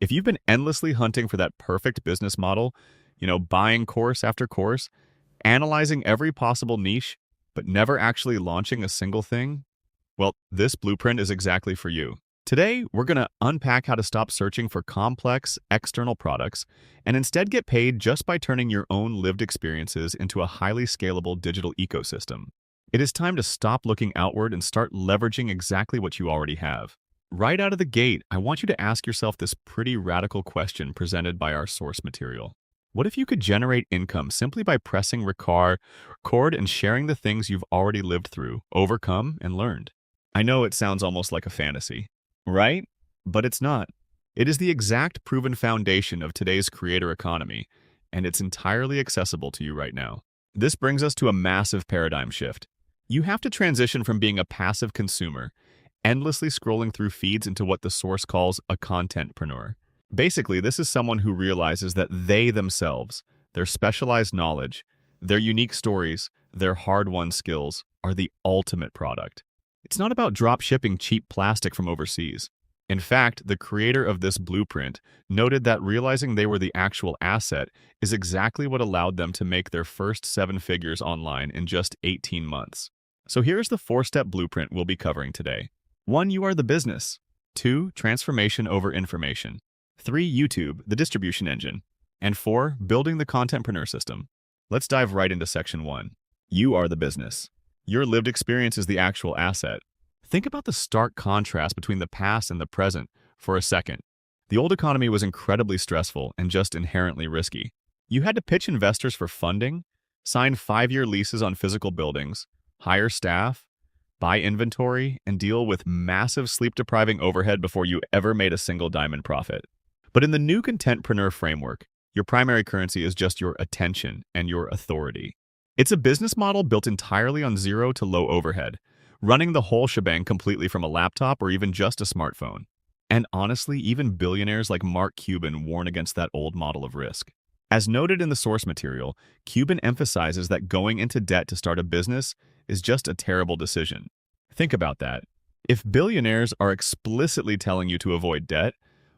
If you've been endlessly hunting for that perfect business model, buying course after course, analyzing every possible niche, but never actually launching a single thing, well, this blueprint is exactly for you. Today, we're going to unpack how to stop searching for complex external products and instead get paid just by turning your own lived experiences into a highly scalable digital ecosystem. It is time to stop looking outward and start leveraging exactly what you already have. Right out of the gate, I want you to ask yourself this pretty radical question presented by our source material. What if you could generate income simply by pressing record and sharing the things you've already lived through, overcome, and learned? I know it sounds almost like a fantasy, right? But it's not. It is the exact proven foundation of today's creator economy, and it's entirely accessible to you right now. This brings us to a massive paradigm shift. You have to transition from being a passive consumer, endlessly scrolling through feeds, into what the source calls a contentpreneur. Basically, this is someone who realizes that they themselves, their specialized knowledge, their unique stories, their hard-won skills, are the ultimate product. It's not about drop shipping cheap plastic from overseas. In fact, the creator of this blueprint noted that realizing they were the actual asset is exactly what allowed them to make their first 7 figures online in just 18 months. So here's the 4-step blueprint we'll be covering today. 1. You are the business. 2. Transformation over information. 3. YouTube, the distribution engine. And 4. Building the contentpreneur system. Let's dive right into section 1. You are the business. Your lived experience is the actual asset. Think about the stark contrast between the past and the present for a second. The old economy was incredibly stressful and just inherently risky. You had to pitch investors for funding, sign 5-year leases on physical buildings, hire staff, buy inventory, and deal with massive sleep-depriving overhead before you ever made a single dime in profit. But in the new contentpreneur framework, your primary currency is just your attention and your authority. It's a business model built entirely on zero to low overhead, running the whole shebang completely from a laptop or even just a smartphone. And honestly, even billionaires like Mark Cuban warn against that old model of risk. As noted in the source material, Cuban emphasizes that going into debt to start a business is just a terrible decision. Think about that. If billionaires are explicitly telling you to avoid debt,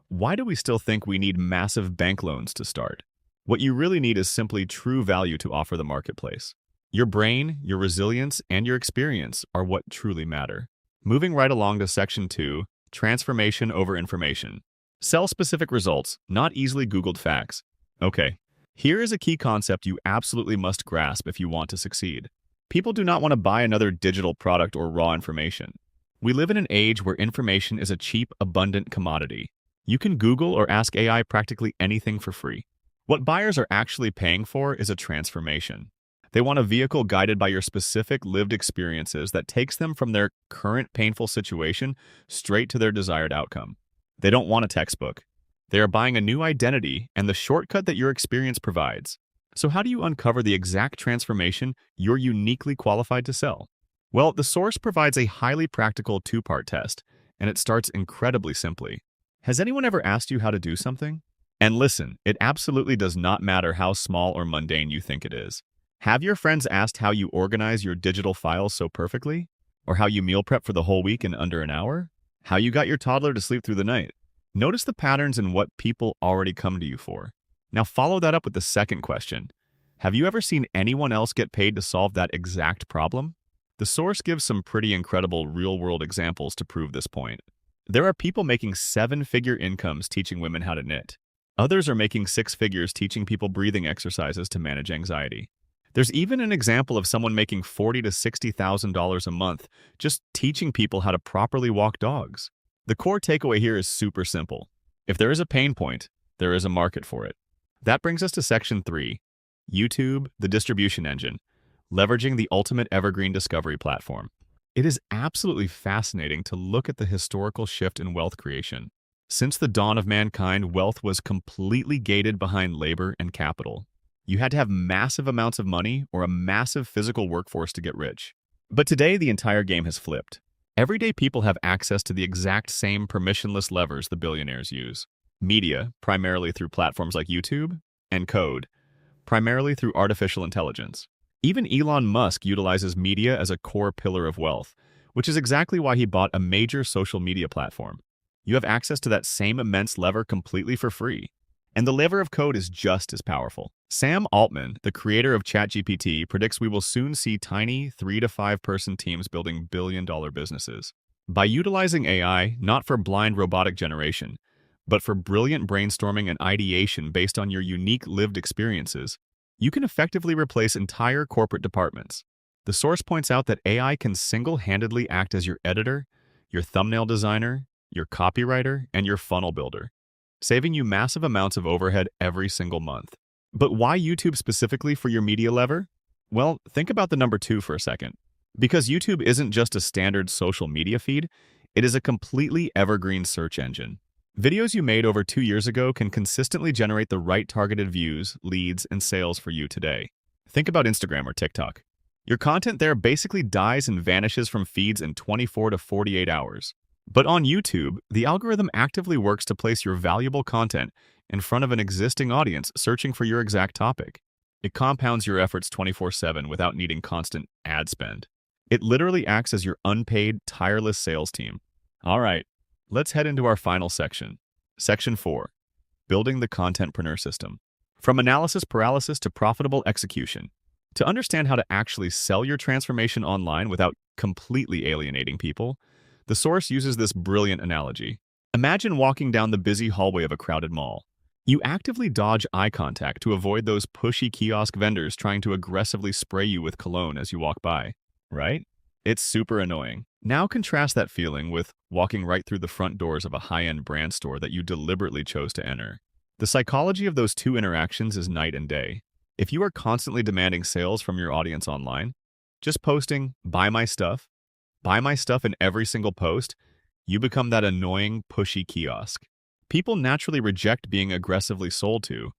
why do we still think we need massive bank loans to start? What you really need is simply true value to offer the marketplace. Your brain, your resilience, and your experience are what truly matter. Moving right along to section 2, transformation over information. Sell specific results, not easily Googled facts. Okay, here is a key concept you absolutely must grasp if you want to succeed. People do not want to buy another digital product or raw information. We live in an age where information is a cheap, abundant commodity. You can Google or ask AI practically anything for free. What buyers are actually paying for is a transformation. They want a vehicle guided by your specific lived experiences that takes them from their current painful situation straight to their desired outcome. They don't want a textbook. They are buying a new identity and the shortcut that your experience provides. So how do you uncover the exact transformation you're uniquely qualified to sell? Well, the source provides a highly practical 2-part test, and it starts incredibly simply. Has anyone ever asked you how to do something? And listen, it absolutely does not matter how small or mundane you think it is. Have your friends asked how you organize your digital files so perfectly? Or how you meal prep for the whole week in under an hour? How you got your toddler to sleep through the night? Notice the patterns in what people already come to you for. Now follow that up with the second question. Have you ever seen anyone else get paid to solve that exact problem? The source gives some pretty incredible real-world examples to prove this point. There are people making 7-figure incomes teaching women how to knit. Others are making 6 figures teaching people breathing exercises to manage anxiety. There's even an example of someone making $40,000 to $60,000 a month just teaching people how to properly walk dogs. The core takeaway here is super simple. If there is a pain point, there is a market for it. That brings us to section 3, YouTube, the distribution engine, leveraging the ultimate evergreen discovery platform. It is absolutely fascinating to look at the historical shift in wealth creation. Since the dawn of mankind, wealth was completely gated behind labor and capital. You had to have massive amounts of money or a massive physical workforce to get rich. But today, the entire game has flipped. Everyday people have access to the exact same permissionless levers the billionaires use. Media, primarily through platforms like YouTube, and code, primarily through artificial intelligence. Even Elon Musk utilizes media as a core pillar of wealth, which is exactly why he bought a major social media platform. you have access to that same immense lever completely for free. And the lever of code is just as powerful. Sam Altman, the creator of ChatGPT, predicts we will soon see tiny 3 to 5 person teams building billion-dollar businesses. By utilizing AI not for blind robotic generation, but for brilliant brainstorming and ideation based on your unique lived experiences, you can effectively replace entire corporate departments. The source points out that AI can single-handedly act as your editor, your thumbnail designer, your copywriter, and your funnel builder, saving you massive amounts of overhead every single month. But why YouTube specifically for your media lever? Well, think about the number 2 for a second. Because YouTube isn't just a standard social media feed, it is a completely evergreen search engine. Videos you made over 2 years ago can consistently generate the right targeted views, leads, and sales for you today. Think about Instagram or TikTok. Your content there basically dies and vanishes from feeds in 24 to 48 hours. But on YouTube, the algorithm actively works to place your valuable content in front of an existing audience searching for your exact topic. It compounds your efforts 24/7 without needing constant ad spend. It literally acts as your unpaid, tireless sales team. All right, let's head into our final section. Section 4, Building the Contentpreneur System. From analysis paralysis to profitable execution. To understand how to actually sell your transformation online without completely alienating people, the source uses this brilliant analogy. Imagine walking down the busy hallway of a crowded mall. You actively dodge eye contact to avoid those pushy kiosk vendors trying to aggressively spray you with cologne as you walk by, right? It's super annoying. Now contrast that feeling with walking right through the front doors of a high-end brand store that you deliberately chose to enter. The psychology of those two interactions is night and day. If you are constantly demanding sales from your audience online, just posting, buy my stuff in every single post, you become that annoying, pushy kiosk. People naturally reject being aggressively sold to,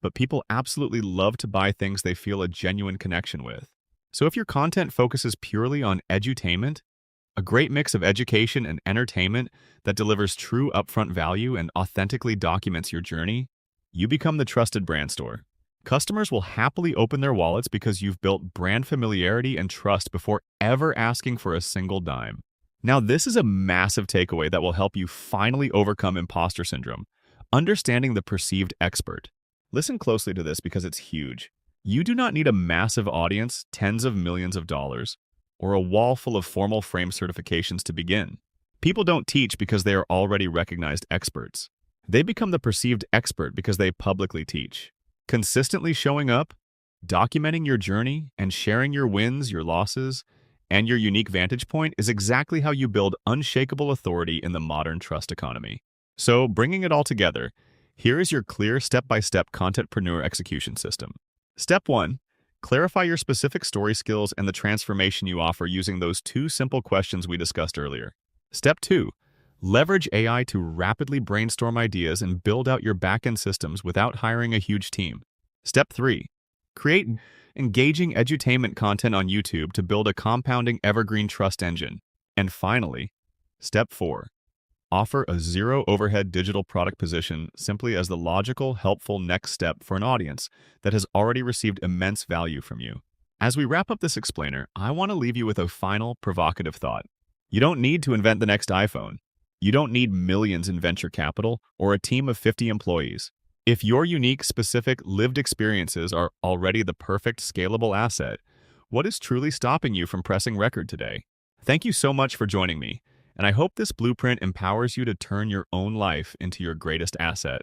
but people absolutely love to buy things they feel a genuine connection with. So if your content focuses purely on edutainment, a great mix of education and entertainment that delivers true upfront value and authentically documents your journey, you become the trusted brand store. Customers will happily open their wallets because you've built brand familiarity and trust before ever asking for a single dime. Now, this is a massive takeaway that will help you finally overcome imposter syndrome, understanding the perceived expert. Listen closely to this because it's huge. You do not need a massive audience, tens of millions of dollars, or a wall full of formal frame certifications to begin. People don't teach because they are already recognized experts. They become the perceived expert because they publicly teach. Consistently showing up, documenting your journey, and sharing your wins, your losses, and your unique vantage point is exactly how you build unshakable authority in the modern trust economy. So, bringing it all together, here is your clear step-by-step contentpreneur execution system. Step 1, clarify your specific story skills and the transformation you offer using those 2 simple questions we discussed earlier. Step 2, leverage AI to rapidly brainstorm ideas and build out your back-end systems without hiring a huge team. Step 3, create engaging edutainment content on YouTube to build a compounding evergreen trust engine. And finally, Step 4, offer a zero-overhead digital product position simply as the logical, helpful next step for an audience that has already received immense value from you. As we wrap up this explainer, I want to leave you with a final provocative thought. You don't need to invent the next iPhone. You don't need millions in venture capital or a team of 50 employees. If your unique, specific, lived experiences are already the perfect scalable asset, what is truly stopping you from pressing record today? Thank you so much for joining me, and I hope this blueprint empowers you to turn your own life into your greatest asset.